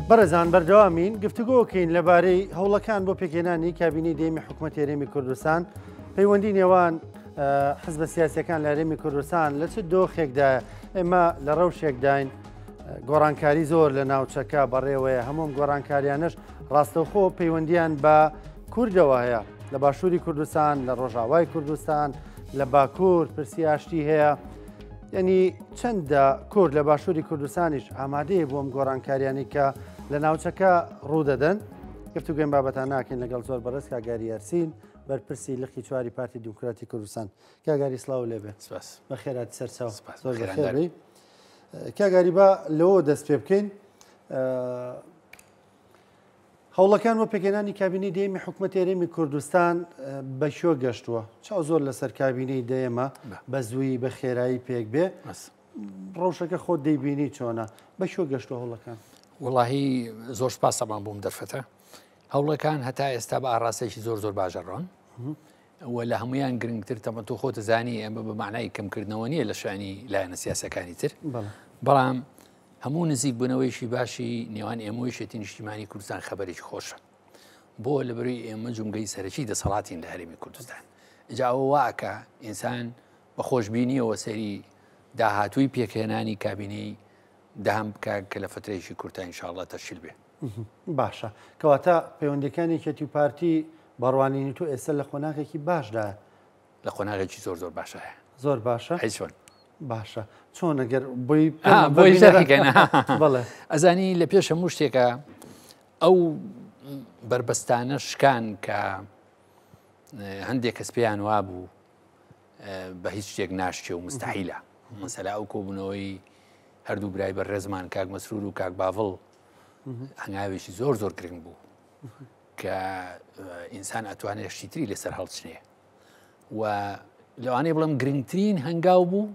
بەڕێزان بەردەوامین گفتوگۆکەین لەبارەی هەوڵەکان بۆ پێکهێنانی کابینەی دێمی حکوومەتی هەرێمی کوردستان پەیوەندی نێوان حزبە سیاسیەکان لە هەرێمی کوردستان لە چ دۆخێکدا ئێمە لە ڕەوشێکداین گۆڕانکاری زۆر لە ناوچەکە بەڕێوەیە هەموم گۆڕانکاریانش ڕاستەوخۆ پەیوەندیان بە کوردەوە هەیە لە باشووری کوردستان لە ڕۆژاوای کوردستان لە باکوور پرسی ئاشتی هەیە یعنی چەندە کورد لە باشووری کوردستانیش ئامادەیە بۆم گۆڕانکاریانی کە لە ناوچەکە ڕوودەدەن گفتوگوێن بابەتان ناکەین لەگەڵ زۆر بەڕێز کاگاری یارسین بەرپرسی لخی چواری پارتی دیموکراتی کوردستان کاگاری سڵاو لێبێ بەخێراتی سەرچاو زۆر بەخێربی کاگاری بە لەوە دەست پێ بکەین هەوڵەکان بۆ پێکهێنانی کابینەی دێمی حکوومەتی هەرێمی کوردستان بە شۆ گەشتووە چاو زۆر لەسەر کابینەی دێمە بە زووی بە خێرایی پێک بێ ڕەوشەکە خۆت دەیبینی چۆنە بە شۆ گەشتووە هەوڵەکان وڵاهی زۆر سپاسەمان بووم دەرفەتە هەوڵەکان هەتا ئێستا بە ئاڕاستێکی زۆر زۆر باژەڕۆن و لە هەمویان گرنگتر تەمە تۆ خۆتە زانی ئەمە بە معنای کەمکردنەوە نیە لە شانی لایەنە سیاسەکانی تر بەڵام هەموو نزیک بوونەوەیشی باشی نێوان ئێمەوەی شێتی نیشتیمانی کوردستان خەبەرێکی خۆشە بۆ لەبەروی ئێمە جومگەی سەرەکی دەسەڵاتین لە هەرێمی کوردستان ئجا ئەوە واکە ئینسان بە خۆشببینیەوە سەری داهاتووی پێکهێنانی کابینەی دام بکە کە لە فترێکی کورتە ئینشاءڵڵا تەشکیل بێ باشە کەواتە پەیوەندەکانی کەتی پارتی بەڕوانینی تۆ ئێستا لە خۆناغێکی باشدا لە خۆناغێکی زۆر زۆر باشە زۆر باشە هیچۆن باشە چۆن ئەگەر بۆی بڵێ ئەزانی لە پێش هەموو شتێکە ئەو بربەستانە شکان کە هەندێک کەس پێیان وابوو بە هیچ شتێک ناشتێ و مستحیلە مەسەلا ئەو کۆبوونەوەی هەردوو برای بەڕێزمان کاک مەسرور و کاک باڤڵ هەنگاوێکی زۆر زۆر گرنگ بوو کە ئینسان ئەتوانێت شتیتری لەسەر هەڵچنێ و لەوانەیە بڵم گرنگترین هەنگاو بوو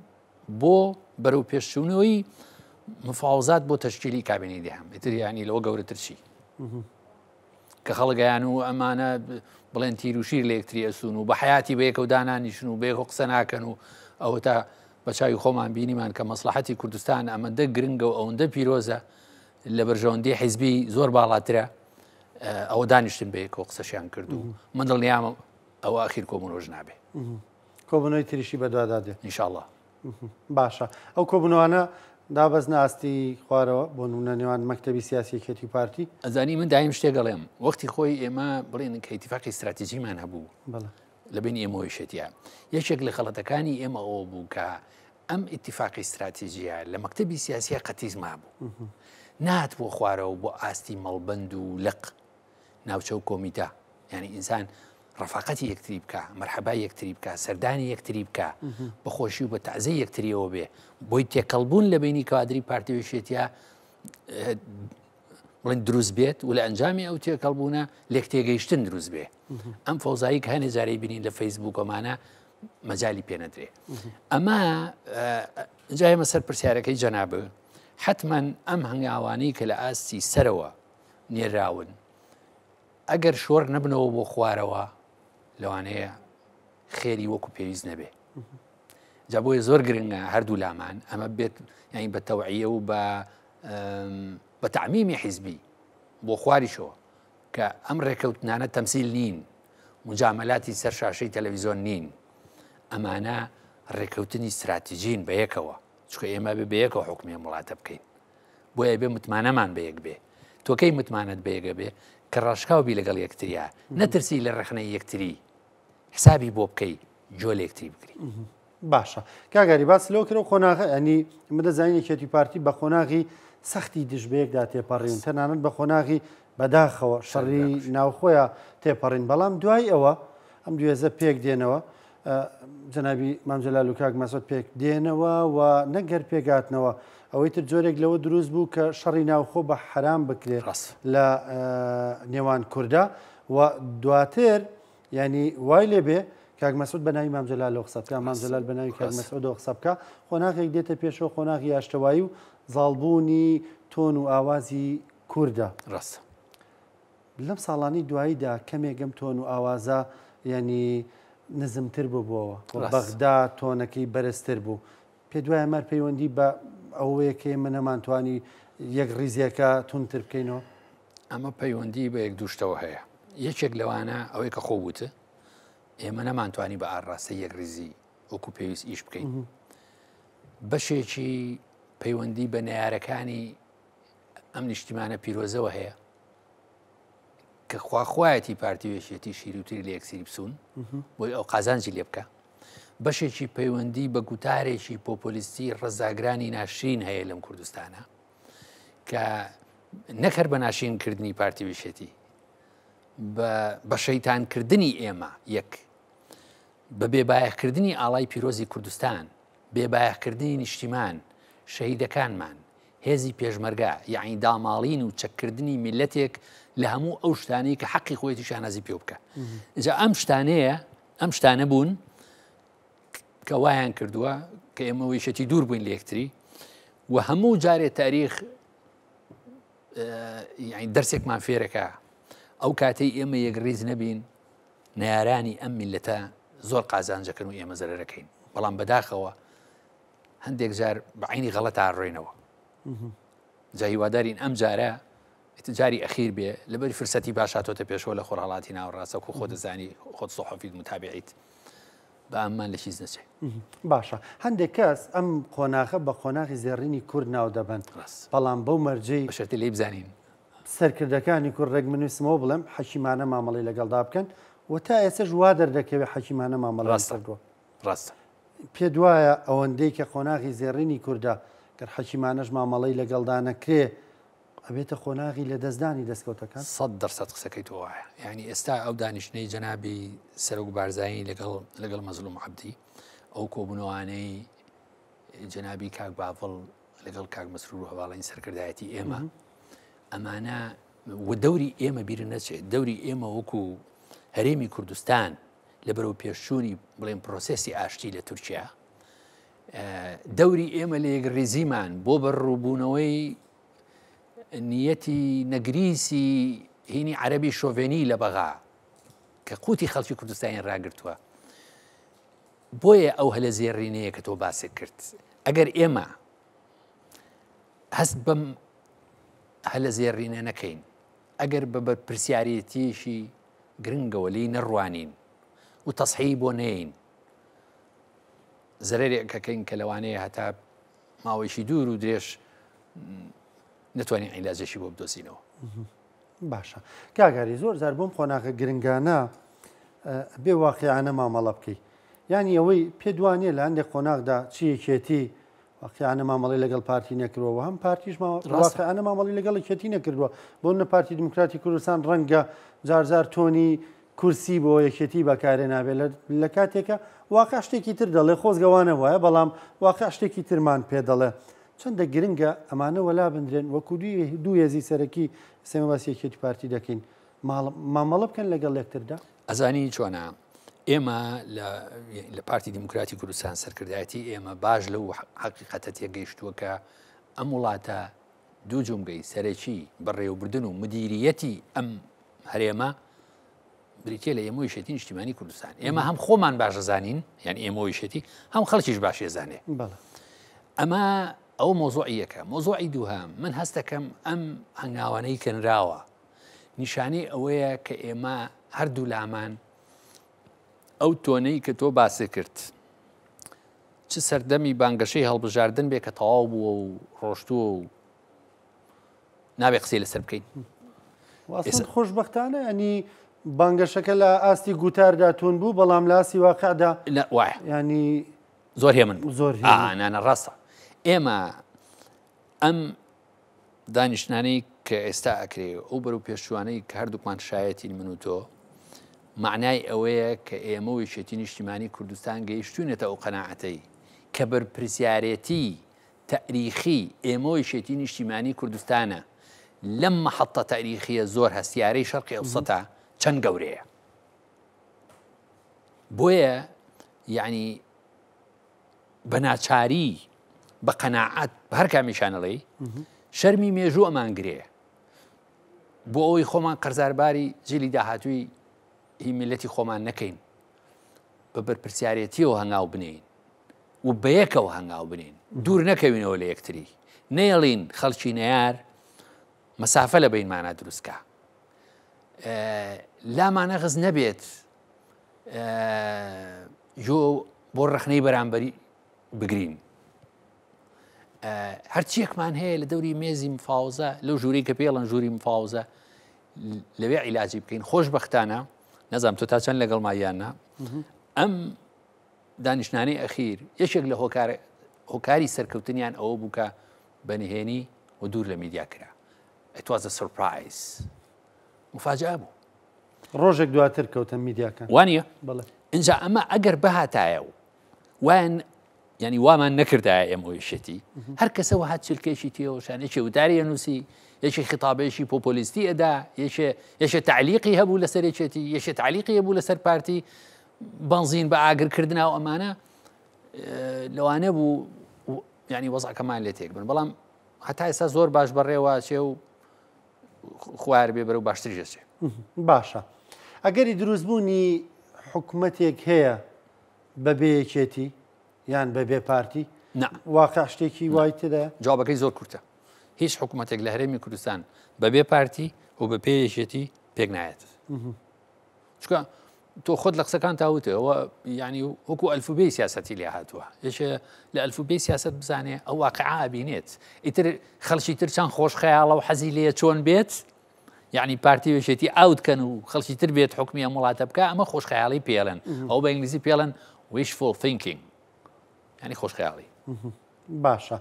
بۆ بەرەو پێشچوونەوەی مفاوزات بۆ تەشکیلی کابینەی دێهم ئیتر ینی لەوە گەورەتر چی کە خەڵگەیان و ئەمانە بڵێن تیر و شیر لە یەکتری ئەسوون و بە حیاتی بە یەکەو دانانیشن و بەیەکەوە قسە ناکەن و ئەوە تا بە چاوی خۆمان بینیمان کە مەسلحەتی کوردستان ئەمەندە گرنگە و ئەوەندە پیرۆزە لە بەرژەوەندی حیزبی زۆر باڵاترە ئەوە دانیشتن بە یەکەوە قسەشیان کرد و من دڵنیام ئەوە ئەخیر کۆبوونەوەش نابێ کۆبوونەوەی تریشی بەدوادادێ ئینشاءڵڵا باشە ئەو کۆبوونەوەانە دابەزنە ئاستی خوارەوە بۆ نمونە نێوان مەکتەبی سیاسیەکەتی پارتی ئەزانی من دایم شتێک گەڵێم وەختی خۆی ئێمە بڵێن کە ئیتیفاقی استراتیژیمان هەبوو لە بین ئێمەوەی شێتیە یەکێک لە خەڵەتەکانی ئێمە ئەوە بوو کە ئەم ئیتیفاقی استراتیژیە لە مەکتەبی سیاسیە قەتیز مابوو نات بۆ خوارەوە بۆ ئاستی مەڵبەند و لق ناوچە و کۆمیتا یعنی ئینسان ڕەفاقەتی یەکتری بکە مەرحەبای یەکتری بکە سەردانی یەکتری بکە بەخۆشی و بە تەعزەی یەکتریەوە بێ بۆی تێکەڵبوون لە بینی کادری پارتیویشێتیا بڵێن دروست بێت و لە ئەنجامی ئەو تێکەڵبوونە لێک تێگەیشتن دروست بێ ئەم فەوزایی کە هەنێ جارەی بینین لە فەیسبووک ئەمانە مەجای پێنەدرێ ئەمە جا ئێمە سەر پرسیارەکەی جەنابە حتمما ئەم هەنگاوانەی کە لە ئاستی سەرەوە نێراون ئەگەر شۆڕ نەبنەوە بۆ خوارەوە لەوانەیە خێری وەکو پێویست نەبێ جا بۆیە زۆر گرنگە هەردوو لامان ئەمە بێت یانی بە تەوعیە و بە تەعمیمی حیزبی بۆ خواریشەوە کە ئەم ڕێکەوتنانە تەمسیل نین مجامەلاتی سەر شاشەی تەلەڤیزۆن نین ئەمانە ڕێکەوتنی استراتیژین بە یەکەوە چکە ئێمە بە یەکەوە حکومی وڵاتە بکەین بۆیە بێ متمانەمان بە یەک بێ تۆکەی متمانەت بە یەکە بێ کە ڕاشکاوبی لەگەڵ یەکتریە نەترسی لە ڕخنەی یەکتری حسابی بۆ بکەی جۆ لە یەکتری بگری باشە کاگاری باس لەوە کرەوە خۆناغە ئەنی مدەزانینێکێتی پارتی بە خۆناغی سەختی دژبەیەکدا تێپەڕین تەنانەت بە خۆناغی بەداخەوە شەڕی ناوخۆیە تێپەڕین بەڵام دوای ئەوە ئەم دوێزە پێک دێنەوە جەنابی مامجەلال و کاک مەسعود پێک دێنەوە و نەگەر پێگاتنەوە ئەوەی تر جۆرێک لەوە دروست بوو کە شەڕی ناوخۆ بە حرام بکرێت لە نێوان کووردا و دواتر ینی وای لێ بێ کاک مەسعود بە ناوی مامجەلالەوە قسە بکە مامجەلال بە ناوی کاک مەسعودەوە قسە بکە خۆناغێک دێتە پێشەوە خۆناغی ئاشتەوایی و زاڵبوونی تۆن و ئاوازی کووردە ڕاستە لەم ساڵانی دواییدا کەمێکم تۆن و ئاوازە ینی نزمتر بووبەوە بەغدا تۆنەکەی بەرزتر بوو پێ دوایە مەر پەیوەندی بە ئەوەیە کە ئێمە نەمانتوانی یەک ڕیزیەکە تونتر بکەینەوە؟ ئەمە پەیوەندی بە یەک دووشتەوە هەیە. یەکێک لەوانە ئەوەی کە خۆبووتە ئێمە نەمانتوانی بە ئاڕاستە یەک ریزی وەکو پێویست ئیش بکەین. بەشێکی پەیوەندی بە نەیارەکانی ئەم نیشتیمانە پیرۆزەوە هەیە کە خواخوایەتی پارتیوێشێتی شیروتری لە یەکسری بسوون بۆی ئەو قازانجی لێ بکە. بەشێکی پەیوەندی بە گوتارێکی پۆپۆلیستی ڕزاگرانی ناشرین هەیە لەم کوردستانە کە نەکرد بە ناشرینکردنی پارتیوێشێتی بە شەیتانکردنی ئێمە یەک بە بێبایەخکردنی ئاڵای پیرۆزی کوردستان، بێبایەخکردنی نیشتیمان، شەهیدەکانمان، هێزی پێشمەرگا، یعنی داماڵین و چەککردنی میلەتێک لە هەموو ئەو شتانەی کە حەقی خۆیەتی شانازی پێ بکە. اینجا ئەم شتانە بوون کە وایان کردووە کە ئێمە ویشەتی دوور بووین لە یەکتری و هەموو جارێ تاریخ یعنی دەرسێکمان فێرەکە ئەو کاتەی ئێمە یەکڕیز نەبین نەیارانی ئەم میلەتە زۆر قازانجەکەن و ئێمە زەرەرەکەین. بەڵام بەداخەوە هەندێک جار بە عینی غەڵەت ئاڕۆینەوە. جا هیوادارین ئەم جارە جاری ئەخیر بێ لەبەری فرسەتی باشاتۆتە پێشەوە لە خۆرهەڵاتی ناوەڕاستە و خۆ دەزانی خۆت سۆحەفیت متابعیت بە ئەممان لە چیز نەچێ. باشە هەندێک کەس ئەم قۆناغە بە قۆناغی زێڕینی کورد ناو دەبن، بەڵام بەو مەرجەی بەشەرتی لێی بزانین سەرکردەکانی کورد ڕێگمنووسمەوە بڵێم حەکیمانە مامەڵی لەگەڵدا بکەن و تا ئێستا وا دەردەکەوێت حەکیمانە مامەڵی کردووە. ڕاستە پێ دوایە ئەوەندەی کە قۆناغی زێڕینی کووردە کە حەکیمانەش مامەڵی لەگەڵدا نەکرێ ئەبێتە خۆناغی لە دەستدانی دەستکەوتەکان 100% قسەکەی تۆ وایە. یعنی ئێستا ئەو دانیشتنەی جەنابی سەرۆک بارزایی لەگەڵ مەزلوم عەبدی ئەو کۆبوونەوانەی جەنابی کاک باڤڵ لەگەڵ کاک مەسرور و هەواڵەی سەرکردایەتی ئێمە ئەمانە و دەوری ئێمە بیرە نەچێت. دەوری ئێمە وەکو هەرێمی کوردستان لە بەرەو پێشچوونی بڵێن پرۆسێسی ئاشتی لە تورکیا، دەوری ئێمە لە یەکڕێزیمان بۆ بەڕووبوونەوەی نیەتی نەگریسی هینی عەرەبی شۆڤێنی لە بەغا کە قوتی خەڵکی کوردستانی ڕاگرتووە. بۆیە ئەو هەلە زێڕینەیە کە تۆ باسی کرد. ئەگەر ئێمە هەست بەم هەلە زێڕینە نەکەین، ئەگەر بە بەرپرسیارەتیشی گرنگەوە لی نەڕوانین و تەسحی بۆ نین زەرێکەکەین کە لەوانەیە هەتا ماوەیشی دوور و درێژ نتوانین عیلاجێکی بۆ بدۆزینەوە. باشە کاگاری زۆر زار بۆم قۆناغە گرنگانە بێ واقعیانە مامەڵە بکەی، یعنی ئەوەی پێدوانێ لە هەندێک قۆناغدا چیەکێتی واقعیانە مامەڵی لەگەڵ پارتی نەکردەوە، هەم پارتیش واقعیانە مامەڵی لەگەڵ کێتی نەکردووە. بۆ نە پارتی دموکراتی کوردستان ڕەنگە جارجار تۆنی کورسی بۆ یەکێتی بەکارێ نابێت لە کاتێکە واقع شتێکی تر دەڵێ خۆزگەوانە وایە، بەڵام واقع شتێکی ترمان پێ دەڵێ. چەندە گرنگە ئەمانە وەلا بندرێن وەکو دوو هێزی سەرەکی سێمە باسی یەکێتی پارتی دەکەین مامەڵە بکەن لەگەڵ یەکتردا. ئەزانی چۆنە ئێمە لە پارتی دیموکراتی کوردستان سەرکردایەتی ئێمە باش لەو حەقیقەتە تێگەیشتووە کە ئەم وڵاتە دوو جومگەی سەرەکی بەڕێوەبردن و مدیریەتی ئەم هەرێمە بریتە لە ئێمە ویشەتی نیشتیمانی کوردستان. ئێمە هەم خۆمان باشەزانین، یان ئێمە ویشەتی هەم خەڵکیش باشێزانێ. ئەمە ئەو مۆزوعی یەکە. مۆزوعی دووهەم من هەست دەکەم ئەم هەنگاوانەی کەنراوە نیشانەی ئەوەیە کە ئێمە هەردوو لامان ئەو تۆنەی کە تۆ باسی کرد چ سەردەمی بانگەشەی هەڵبژاردن بێ کە تەواو بووە و ڕۆشتووە و نابێ قسەی لەسەر بکەین. خۆشبەختانە ئەنی بانگەشەکە لە ئاستی گوتاردا تون بوو، بەڵام لە ئاستی واقعدا وایە ینی زۆر هێمن زۆر نانە ڕاستە. ئێمە ئەم دانیشتانەی کە ئێستا ئەکرێ ئەو بەرەو پێشوانەی کە هەردووکمان شایەتی من و تۆ معنای ئەوەیە کە ئێمە ویشەتی نیشتیمانی کوردستان گەیشتوونێتە ئەو قەناعەتەی کە بەرپرسیارەتی تاریخی ئێمە ویشەتی نیشتیمانی کوردستانە لەم مەحەتە تاریخیە زۆر هەستیارەی شەرقی ئەوسەتا چەند گەورەیە. بۆیە یعنی بە ناچاری بە قەناعەت بە هەر کامیشانەڵێ شەرمی مێژوو ئەمانگرێ بۆ ئەوەی خۆمان قەرزارباری جیلی داهاتووی هی میلەتی خۆمان نەکەین، بە بەرپرسیارەتیەوە هەنگاو بنین و بەیەکەوە هەنگاو بنین دوور نەکەوینەوە لە یەکتری نێڵین خەڵکی نەیار مەسافە لە بینمانە دروستکە لامانە غز نەبێت بۆ ڕەخنەی بەرامبەری بگرین هەرچیەکمان هەیە لە دەوری مێزی مفاوزە لەو ژووری کە پێڵەن ژووری مفاوزە لەوێ عیلاجی بکەین خۆشبەختانە نەزانم تۆ تا چەند لەگەڵ مایانە ئەم دانیشتنانەی ئەخیر یەکێک لە هۆکاری سەرکەوتنیان ئەوە بوو کە بەنهێنی و دوور لە میدیا کرا it was a surprise مفاجأة بوو ڕۆژێک دواتر کەوتە میدیاکان وانە اینجا ئەمە ئەگەر بەهاتایە و وان ینی وامان نەکردایە ئەم ئۆیشەتی هەر کەسەوە هات چلکێکی تێوەشان یەکێ وتاری ئەنووسی یەکێ خیتابێکی پۆپۆلیستی ئەدا یەشێ تعلیقی هەبوو لەسەر یەکێتی یەشێ تعلیقی هەبوو لەسەر پارتی بنزین بە ئاگرکردنا و ئەمانە لەوانە بوو ینی وەزعکەمان لێ تێک بن بەڵام هەتا ئێستا زۆر باش بەڕێوە چێ و خوار بێ بەرەو باشتری جەچێ باشە ئەگەری دروستبوونی حکوومەتێک هەیە بەبێ یەکێتی یان بەبێ پارتی واقع شتێکی وای تێدا جوابەکەی زۆر کورتە هیچ حکوومەتێک لە هەرێمی کوردستان بەبێ پارتی و بە پێ یەکێتی پێک نایێت چکە تۆ خۆت لە قسەکان تاوتەوە ینی وەکو ئەلفوبێی سیاسەتی لێ هاتووە یەکێ لە ئەلفوبێی سیاست بزانێ ئەو واقعا بینێت ئیتر خەڵکی تر چەند خۆش خەیاڵە و حەزی لێ چۆن بێت یعنی پارتی وێشێتی ئاوتکەن و خەڵکی تر بێت حکمی ئەم وڵاتە بکە ئەمە خۆش خەیاڵی پێڵێن ئەو بە ئینگلیزی پێڵێن wishful thinking ینی خۆش خەیاڵی باشە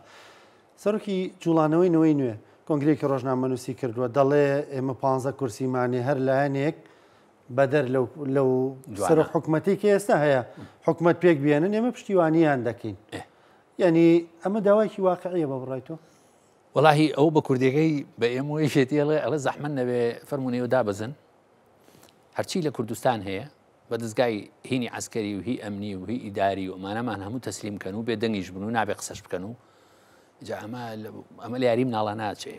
سەرۆکی جوڵانەوەی نوێی نوێ کۆنگرێکی ڕۆژنامەنووسی کردووە دەڵێ ئێمە 15 کورسیمانی هەر لایەنێک بەدەر لەو سەر حکوومەتی کە ئێستا هەیە حکوومەت پێک بێنن ئێمە پشتیوانیان دەکەین یعنی ئەمە داوایکی واقعیە بە بڕای تۆ وەڵاهی ئەو بە کوردەکەی بە ئێمەوەی شێتیڵێ ئەڵە زەحمەت نەبێ فەرمونەوە دابەزن هەرچی لە کوردستان هەیە بە دەستگای هینی عسکەری و هی ئەمنی و هی ئیداری و ئەمانەمان هەموو تەسلیم کەن و بێ دەنگیش بن و نابێ قسەش بکەن و جا ئەمە لە یاری مناڵە ناچێ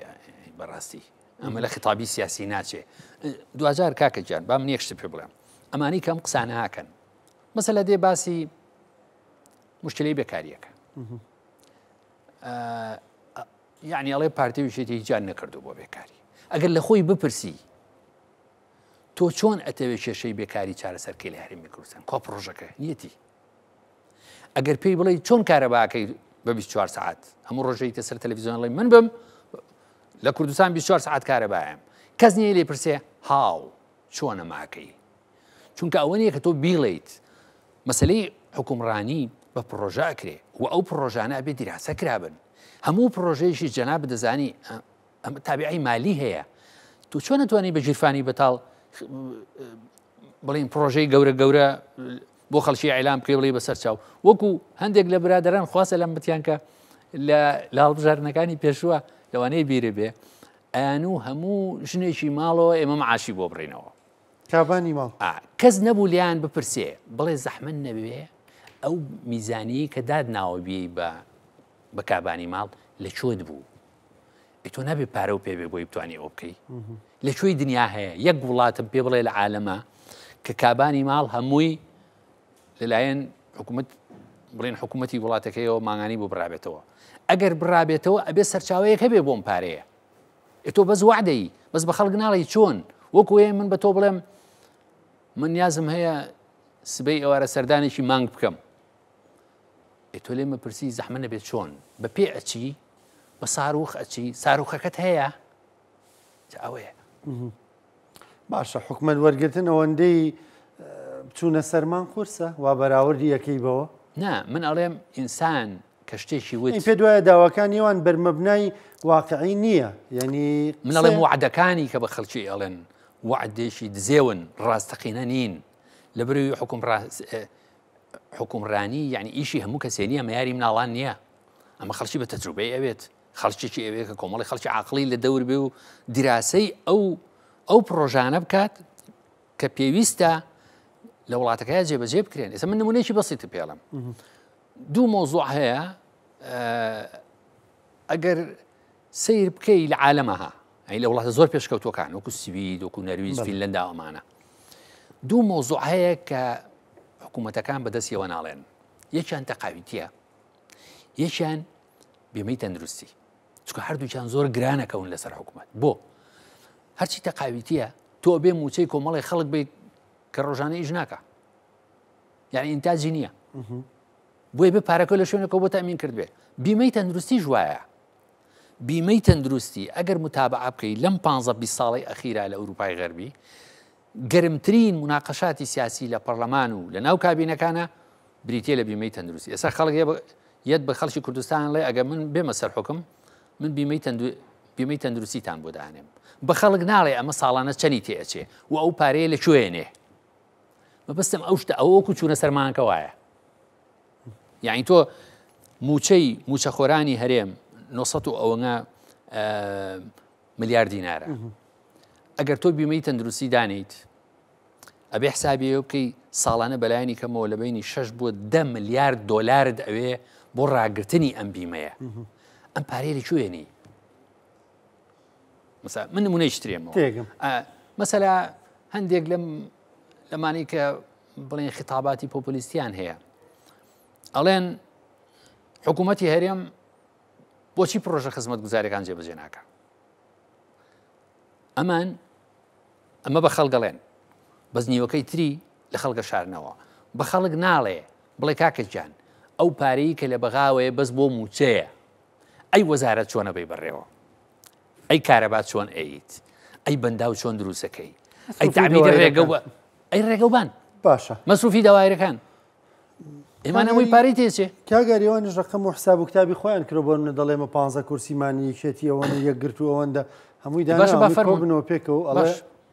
بەڕاستی ئەمە لە خیتابی سیاسی ناچێ دوجار کاکە جان با من یەکشت پێ بڵێم ئەمانی کەم قسانە هاکەن مەسەلە دێ باسی مشکلەی بێکاریەکە یعنی ئەڵێ پارتی وشێتی هیچیان نەکردو بۆ بێکاری ئەگەر لە خۆی بپرسی تۆ چۆن ئەتەوێت کێشەی بێکاری چارەسەرکەی لە هەرێمی کوردستان کۆ پرۆژەکە نیەتی ئەگەر پێی بڵێ چۆن کارەباکەی بە 24 ساعت هەموو ڕۆژەی تەسەر تەلەڤیزیۆنڵی من بم لە کوردستان 24 ساعت کارەبایم کەس نییە لێ پرسێ هاو چۆنە ماکەی چونکە ئەوە نییە کە تۆ بیڵیت مەسلەی حکومڕانی بە پرۆژە ئەکرێ و ئەو پرۆژانە ئەبێ دیراسە کرابن هەموو پرۆژەیەشی جەناب دەزانی ئەمە تابعی مالی هەیە تو چۆن نەتوانانی بە ژیرفانی بەتاڵ بڵین پرۆژەی گەورە بۆ خەڵکی عیلام بکەی بڵێ بەسەر چاو وەکو هەندێک لە برادران خواستە لەم بتیان کە لە هەڵبژارنەکانی پێشووە لەوانەیە بیرە بێ ئەیان و هەموو ژنێکی ماڵەوە ئێمە معاشی بۆ بڕینەوە کابانی ماڵ کەس نەبوو لیان بپرسێ بڵێ زەحمەت نەبێ ئەو میزانی کە دادناوە بە کابانی ماڵ لە چۆت بوو تۆ نابێ پارە و پێ بێ بۆی بتوانانی ئەو بکەی لەکوێی دنیا هەیە یەک وڵاتم پێ بڵێ لە عالەمە کە کابانی ماڵ هەمووی لەلایەن حکوومەت بڵێن حکوومەتی وڵاتەکەیەوە ماگانی بۆ بڕابێتەوە ئەگەر بڕابێتەوە ئەبێ سەرچاوەیەکە بێ بۆم پارەیە تۆ بەس وعدەی بەس بە خەڵک ناڵی چۆن وەکوێ من بە تۆ بڵێم من نیازم هەیە سبەی ئەوارە سەردانێکی مانگ بکەم تۆ لێمە پرسی زەحمە نەبێت چۆن بە پێ ئەچی بە ساروخ ئەچی ساروخەکەت هەیە ئەوەیە باشە حکومەت وەرگرتن ئەوەندەی بچوونە سەرمان قورسە وا بەراوردی یەکەی بەوە نا من ئەڵێم ئینسان کە شتێکی وت پێ دوایە داواکانی ئەوان بەرمەبنای واقعی نییە یعنی من ئەڵێم وعدەکانی کە بە خەڵکی ئەڵێن وعدێکی دزێون ڕاستەقینە نین لە بەروی حکومڕانی یعنی ئیشی هەموو کەسێ نییە مەیاری مناڵان نییە ئەمە خەڵکی بە تەجروبەی ئەوێت خەڵکیی ئەوێت کە کۆمەڵی خەڵکی عاقلی لە دەور بێ و دیراسەی ئەو پرۆژانە بکات کە پێویستە لە وڵاتەکەیە جێبەجێ بکرێن ئێستا من نمونەیەکی بەسیتی پێڵم دوو مۆزوع هەیە ئەگەر سیر بکەی لە عالەمەها ئەی لە وڵاتە زۆر پێشکەوتوەکان وەکو سوید وەکو نەرویج فینلەندا ئەمانە دوو مۆزوع هەیە کە حکوومەتەکان بەدەستیەوە ناڵێن یەکیان تەقاویتیە یەکیان بێمەی تەندروستی، چکە هەردووچیان زۆر گرانەکەون لەسەر حکوومەت. بۆ هەرچی تەقاویتیە تۆ بێ موچەی کۆمەڵی خەڵک بێ کە ڕۆژانە ئیش ناکە، یعنی ئینتاجی نییە، بۆیە بێ پارەکە لە شوێنەکە بۆ تامین کرد بێ. بیمەی تەندروستی ژوایە، بیمەی تەندروستی ئەگەر متابعە بکەی لەم 15-20 ساڵی ئەخیرا لە ئەوروپای غەربی گەرمترین مناقەشاتی سیاسی لە پەرلەمان و لە ناو کابینەکانە بریتیە لە بیمەی تەندروستی. ئێستا خەڵک یەت بە خەڵکی کوردستان لێ ئەگە من بێمە سەر حکم من بیمەی تەندروستیتان بۆ دانێم، بە خەڵک ناڵێ ئەمە ساڵانە چەنی تێئەچێ و ئەو پارەیە لە کوێنێ، مەبەستم ئەو شتە ئەوە وەکو چوونە سەرمانکە وایە. یعنی تۆ موچەخۆرانی هەرێم 900 و ئەوەنە ملیار دینارە، ئەگەر تۆ بیمەی تەندروستی دانیت ئەبێ حسابی بکەی ساڵانە بەلایانی کەمەوە لە بینی 6 بۆ 10 ملیار دۆلارت ئەوێ بۆ ڕاگرتنی ئەم بیمەیە. ئەم پارەیە لەکوێنی؟ من نمونەی شترێمەوە مەسەلا هەندێک لەمانی کە بڵێن خیتاباتی پۆپولیستیان هەیە، ئەڵێن حکوومەتی هەرێم بۆچی پرۆژە خزمەت گوزاریەکان جێبەجێ ناکە؟ ئەمە بە خەڵگەڵێن بەس نیوەکەی تری لە خەڵگە شارنەوە، بە خەڵک ناڵێ بڵێ کاکەجان ئەو پارەی کە لە بەغاوەیە بەس بۆ موچەیە، ئەی وەزارەت چۆنە بەی بەڕێوە، ئەی کارەبات چۆن ئەیت، ئەی بەنداو چۆن دروستەکەی، ئەی تعمیری ئەی ڕێگەوبان باشە مەسروفی داوایرەکان ئێمان ئەوەی پارەی تێچێ. کاگەریەوەنیش ڕقم و حساب و کتابی خۆیان کرۆ بۆ منە دەڵێمە 15 کورسیمانی یەکێتی ئەوەنە یەکگرت و ئەوەندە هەمووی دابنەوە پێکەوە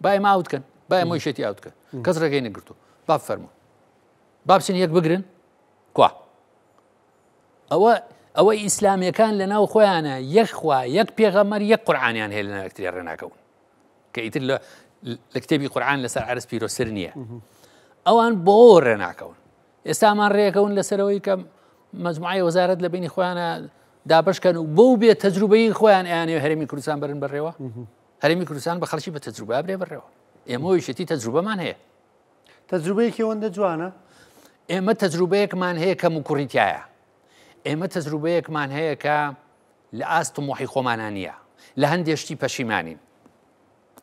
با ئێمە ئاوتکەن با ئەمەی شێتی ئاوتکە کەس ڕێگەی نەگرتو با فەرمو با بچین یەک بگرن کوا ئەوە ئیسلامیەکان لە ناو خۆیانە یەکخوا یەک پێغەمبەر یەک قورعانیان هەیە لە ناو یەکتری ڕێناکەون کە ئیتر لە کتێبی قورعان لەسەر عەرز پیرۆسر نییە، ئەوان بۆ ڕێناکەون. ئێستامان ڕێەکەون لەسەرەوەی کە مەجموعەی وەزارەت لە بینی خۆیانە دابشکەن و بۆ بێت تەجروبەی خۆیان ئەیانێ هەرێمی کوردستان بەرن بەڕێوە. هەرێمی کوردستان بە خەڵکی بە تەجروبە برێ بڕێوە. ئێمە ویشتی تەجروبەمان هەیە. تەجروبەیەکی ئەوەندە جوانە؟ ئێمە تەجروبەیەکمان هەیە کە موکوڕیتایە، ئێمە تەجروبەیەکمان هەیە کە لە ئاست و مۆحی خۆمانان نییە، لە هەندێشتی پەشیمانین،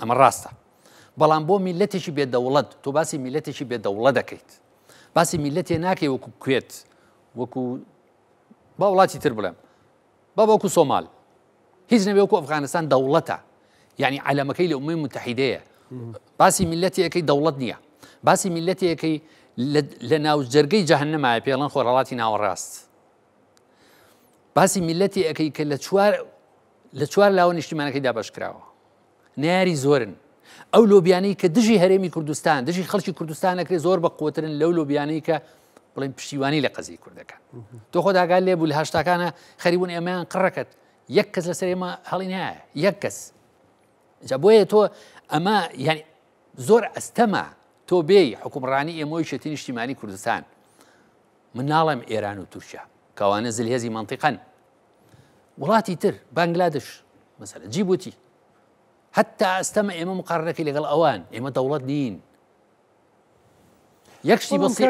ئەمە ڕاستە. بەڵام بۆ میلەتێکی بێدەوڵەت تۆ باسی میلەتێکی بێدەوڵەت دەکەیت، باسی میلەتێ ناکەی وەکو کوێت وەکو با وڵاتی تر بڵێم با وەکو سۆمال هیچ نەبێ وەکو ئەفغانستان دەوڵەتە، یعنی عەلەمەکەی لە ئومەی متحیدەیە. باسی میلەتێکەکەی دەوڵەت نییە، باسی میلەتێکەکەی لە ناوجەرگەی جەهەنەمایە پێڵەن خۆرهەڵاتی ناوەڕاست. باسی میلەتی ئەەکەی کە لە چوار لاوە نیشتیمانەکەی دابەش کراوە، ناری زۆرن. ئەو لۆبیانەی کە دژی هەرێمی کوردستان دژی خەڵکی کوردستانەکرێ زۆر بە قوترن لەو لۆبیانەی کە بڵێن پشتیوانی لە قەزی کوردەکان. تۆ خۆ داگال لێ بوو لە هەشتاکانە خەریبوون ئێمەیان قڕەکەت یەک کەس لەسەر ئێمە هەڵی نایە، یەک کەس. جا بۆیە تۆ ئەمە یعنی زۆر ئەستەمە تۆ بێی حکومڕانی ئێمەوەی شێتی نیشتیمانی کوردستان. من ناڵێم ئێران و تورکیا کەوانە زلهێزی مەنتیقەن، وڵاتی تر بانگلادش مەسەلەن جیبوتی حتا ئەستەمە ئێمە مقارنەکەی لەگەڵ ئەوان، ئێمە دەوڵەت نین. یەکشتی بەسی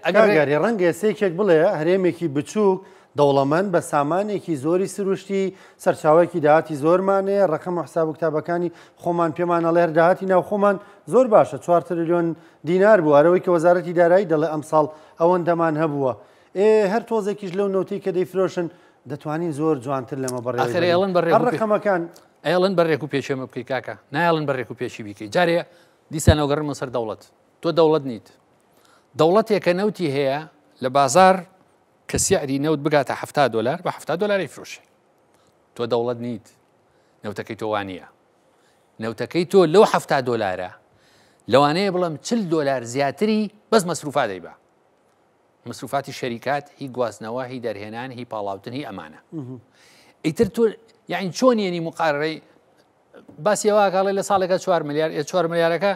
ئەگەری ڕەنگە سێکێک بڵێ هەرێمێکی بچووک دەوڵەمەند بە سامانێکی زۆری سروشتی سەرچاوێکی داهاتی زۆرمانەیە، ڕقم و حساب و کتابەکانی خۆمان پێمانەڵێر داهاتی ناو خۆمان زۆر باشە 4 تریلیۆن دینار بوو، هەرەوەی کە وەزارەتی دارایی دەڵێ ئەم ساڵ ئەوەندەمان هەبووە. هەر تۆزێکیش لەو نەوتەی کە دەیفرۆشن دەتوانین زۆر جوانتر لەمە بەڕێکەکان ئەڵەن بەڕێک و پێچێمە بکەی کاکە نایڵن بەڕێک و پێشی بیکەی. جارێ دیسانەوەگەڕمە سەر دەوڵەت، تۆ دەوڵەت نیت. دەوڵەتێکە نەوتی هەیە لە بازار کە سیعری نەوت بگاتە $70 بە $70 فرۆشێ، تۆ دەوڵەت نیت، نەوتەکەی تۆ وانە. نەوتەکەی تۆ لەو $70 لەوانەیە بڵم $40 زیاتری بەس مەسروفات دەیبا، مەسروفاتی شەریکات، هی گواستنەوە، هی دەرهێنان، هی پاڵاوتن، هی ئەمانە. ئیتر تۆ یعنی چۆن یێنی مقارڕەی باسیەوە کاڵێ لە ساڵێکە 4 ملیار 4 ملیارەکە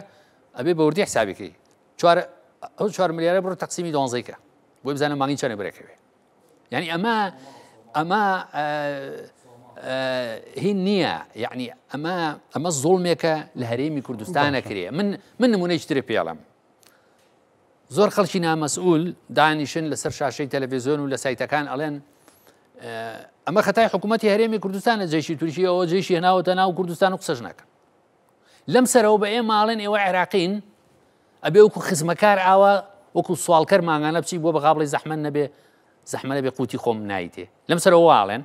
ئەبێ بە وردی حسابیکەی 4 ملیارە بڕۆ تەقسیمی 12کە بۆی بزانە مانگی چەنە بڕێکەوێ. یعنی ئەمە هین نییە، یعنی ئەمە زوڵمێکە لە هەرێمی کوردستانە کرێ. من نمونەی ترێ پێڵم زۆر خەڵکی نامەسئول دانیشن لەسەر شاشەی تەلەڤیزیۆن و لە سایتەکان ئەڵێن ئەمە خەتای حکوومەتی هەرێمی کوردستانە جێشی توریشی ئەوە جێشی هێناوەتە ناو کوردستان و قسەش ناکەن لەم سەرەوە بە ئێماڵێن ئێوە عێراقین ئەبێ وەکو خزمەکار ئاوە وەکو سوالکەر ماگانە بچی بۆ بەغاڵی زەحمە نەبێ زەحمە نەبێ قوتی خۆم نایتێ لەم سەرەوەڵێن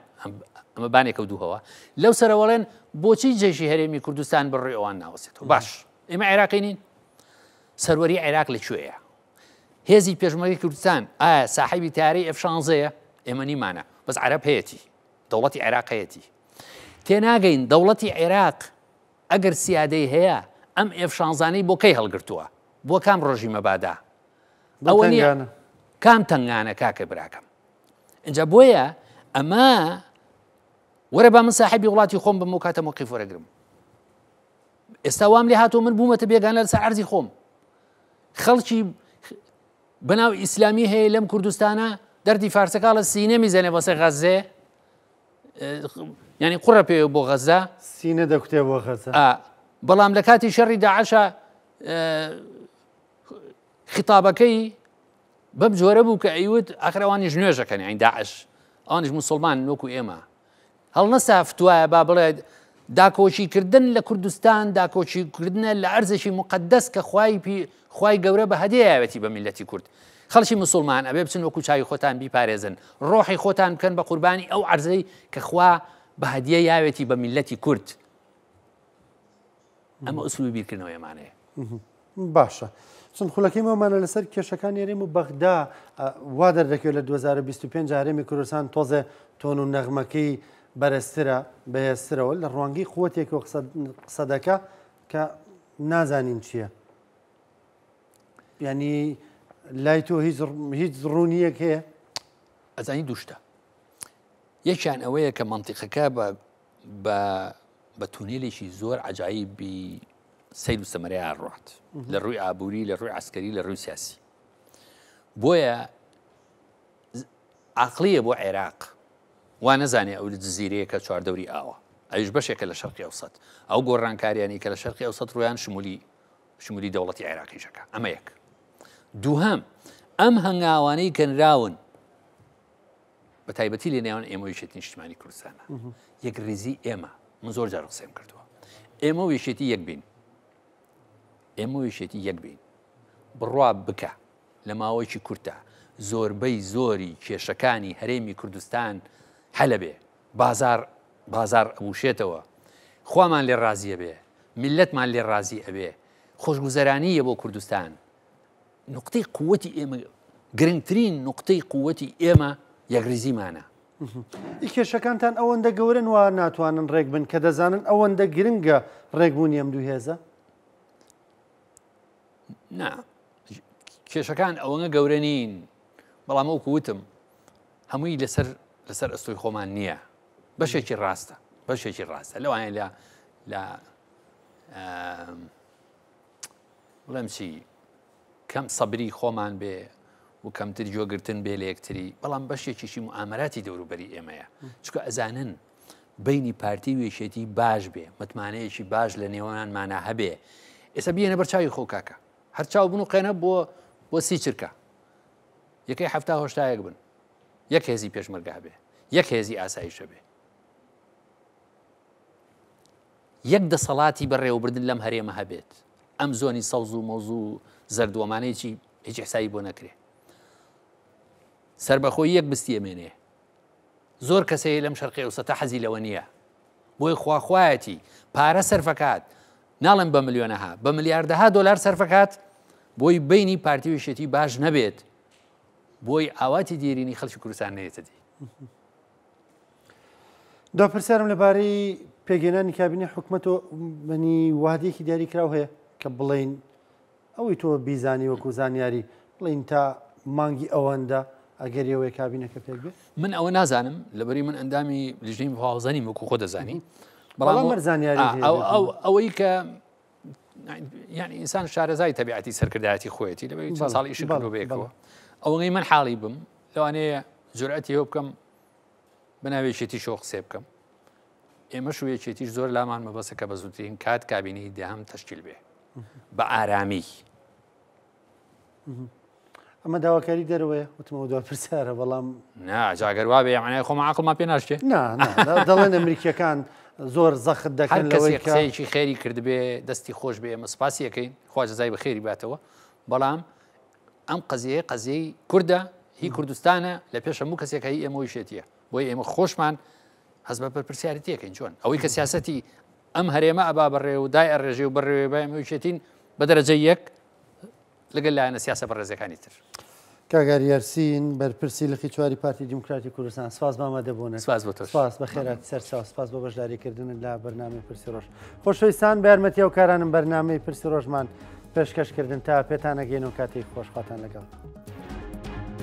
ئەمە بانێک کەوتوهەوە لەو سەرەوەڵێن بۆچی جێشی هەرێمی کوردستان بڕێ ئەوان ناوەسێتەوە باش ئێمە عێراقینین سەروەری عێراق لەکوێیە هێزی پێشمەرگی کوردستان ئایا ساحیبی تیارەی F-16 ئێمە نیمانە بەس عەرەب هەیەتی دەوڵەتی عێراق هەیەتی تێناگەین دەوڵەتی عێراق ئەگەر سیادەی هەیە ئەم F-16 بۆ کەی هەڵگرتووە بۆ کام ڕۆژی مەبادا ئەوە نیە کام تەنگانە کاکە براکەم اینجا بۆیە ئەمە وەرە با من ساحیبی وڵاتی خۆم بم و کاتە موقیف وەرەگرم ئێستا وام لێ هاتووە من بوومەتە بێگانە لەسەر عەرزی خۆم خەڵکی بەناو ئیسلامی هەیە لەم کوردستانە دەردی فارسەکە لە سینە میزەنێ بەسە غەزێ ینی قوڕە پێ بۆ غەزە سینە دەکوتێ بۆ غەزە بەڵام لە کاتی شەڕی داعشە خیتابەکەی بەم جۆرە بوو کە ئەیوت ئاخرەوانیش نوێژەکەن ئەین داعش ئەوانیش موسڵمان وەکو ئێمە هەڵ نەسافتوایە با بڵێ داکۆچیکردن لە کوردستان داکۆچیکردنە لە ئەرزێکی مقدەس کە خوای گەورە بە هەدیەیەوێتی بە میلەتی کورد خەڵکی موسڵمان ئەبێ بچن وەکو چاوی خۆتان بیپارێزن ڕۆحی خۆتان بکەن بە قوربانی ئەو عەرزەی کە خوا بە هەدیە یاوێتی بە میلەتی کورد ئەمە ئوسلوبی بیرکردنەوەیمانەیە باشە چون خولەکەی مەمانە لەسەر کێشەکان هەرێم و بەغدا وا دەردەکەوێت لە 2025 هەرێمی کوردستان تۆزێ تۆن و نەغمەکەی بەرزترە بەهێزترەوە لە ڕوانگەی قووەتێکەوە قسە دەکە کە نازانین چییە ینی لای تۆ هیچ ڕوونیەک هەیە ئەزانی دووشتە یەکیان ئەوەیە کە مەنتیقەکە بە تونێلێکی زۆر عەجایبی سەیر و سەمەرەیە ڕات لە ڕووی ئابووری لە ڕووی عەسکەری لە ڕووی سیاسی بۆیە عەقڵیە بۆ عێراق وا نەزانێ ئەو جزیرەیە کە چواردەوری ئاوە ئەویش بەشێکە لە شەرقی ئەوسەد ئەو گۆڕانکاریانی کە لە شەرقی ئەوسەد ڕویان شمولی دەوڵەتی عێراقیشەکە ئەمە یەک دووهەم ئەم هەنگاوانەی کەنراون بە تایبەتی لە نێوان ئێمە ویشێتی نیشتیمانی کوردستانە یەک ڕێزی ئێمە من زۆر جار قسەم کردووە ئێمە ویشێتی یەک بین ئێمە ویشێتی یەک بین بڕوا بکە لە ماوەیەکی کورتە زۆربەی زۆری کێشەکانی هەرێمی کوردستان هەلە بێ بازار ئەبوشێتەوە خوامان لێ ڕازیە بێ میلەتمان لێ ڕازی ئەبێ خۆشگوزەرانیە بۆ کوردستان نقطەی قووەتی ئێمە گرنگترین نقطەی قووەتی ئێمە یەکریزیمانە کێشەکانتان ئەوەندە گەورن وا ناتوانن ڕێک بن کە دەزانن ئەوەندە گرنگە ڕێکبوونی ئەم دوو هێزە نا کێشەکان ئەوەنە گەورە نین بەڵام ئەو کووتم هەمووی لەسەر ئەستۆی خۆمان نییە بەشێکی ڕاستە لەوانە لە بڵێم چی کەم سەبری خۆمان بێ و کەمتر جۆگرتن بێ لە یەکتری بەڵام بەشێکیشی موامەراتی دەوروبەری ئێمەیە چکە ئەزانن بینی پارتی وێشێتی باش بێ متمانەیەکی باش لە نێوانمانە هەبێ ئێستا بیێنە بەرچاوی خۆ کاکە هەر چاو بن و قێنە بۆ سی چرکە یەکەی هەفتا هۆشتایەک بن یەک هێزی پێشمەرگا بێ یەک هێزی ئاسایشە بێ یەک دەسەڵاتی بەڕێوەبردن لەم هەرێمە هەبێت ئەم زۆنی سەوز و مۆزوو زەردووەمانەیەکی هیچ حسابی بۆ نەکرێ سربەخۆی یەک بستی ئەمێنێ زۆر کەسەیە لەم شەرقی ئەوسەتە حەزی لەوە نییە بۆی خواخوایەتی پارە سەرفەکات ناڵێن بە ملیۆنەها بە ملیاردەها دۆلار سەرفەکات بۆی بینی پارتی وێشێتی باش نەبێت بۆی ئاواتی دیرینی خەڵکی کوردستان نەیەتە دی داپرسیارم لەبارەی پێگەێنانی کابینی حکوومەت و بەنی وادەیەکی دیاری کراو هەیە کە بڵین ئەوەی تۆ بیزانی وەکو زانیاری بڵین تا مانگی ئەوەندە ئەگەر ئەوەی کابینەکە پێک بێت من ئەوە نازانم لەبەری من ئەندامی لیژنەی هاوزانی وەکو خۆ دەزانی بەڵام زانیاری ئەوەی کە یعنی ئینسان شارەزای تەبیعەتی سەرکردایەتی خۆیەتی لەبەری چەند ساڵی ئیشی کردو بێکەوە ئەوەی من حاڵی بم لەوانەیە جورئەتی هەیە بکەم بەناوێشێتی شۆ قسێ بکەم ئێمە شوێکێتیش زۆر لامان مەبەسە کە بە زووترین کات کابینی داهەم تەشکیل بێ بە ئارامی ئەمە داواکاری دەروێ وتمەوە دو پرسیارە بەڵام جاگەر وابێ یعنی خۆمە عقڵمان پێ ناشتێ دەڵێن ئەمریکیەکان زۆر زەخت دەکەن لەوەی قسەیەکی خێری کردبێ دەستی خۆش بێ ئەمە سپاسیەکەین خوا جەزای بە خێری باتەوە بەڵام ئەم قەزیەی کووردە هی کوردستانە لە پێش هەموو کەسێکە هی ئێمەوەی شێتیە بۆی ئێمە خۆشمان هەز بە پرسیارەتیەکەین چۆن ئەوەی کە سیاسەتی ئەم هەرێمە ئەبا بەڕێ و دای ئەڕێژێ و بەڕێوێ بە ئێمەوەی شێتین بە دەرەجە یەک لەگەل لایەنە سیاسە بەڕێزەکانی تر کاگاری یارسین بەرپرسی لەخی چواری پارتی دیموکراتی کوردستان سپاس بامەدەبوونە سپاس بۆ تۆ سپاس بە خێراتی سەرچاو سپاس بۆ بەشداریکردنت لە بەرنامەی پرسی ڕۆژ خۆشەویستان بە یارمەتیە و کارانم بەرنامەی پرسی ڕۆژمان پێشکەشکردن تا پێتانەگەین و کاتێک خۆشخواتان لەگەڵ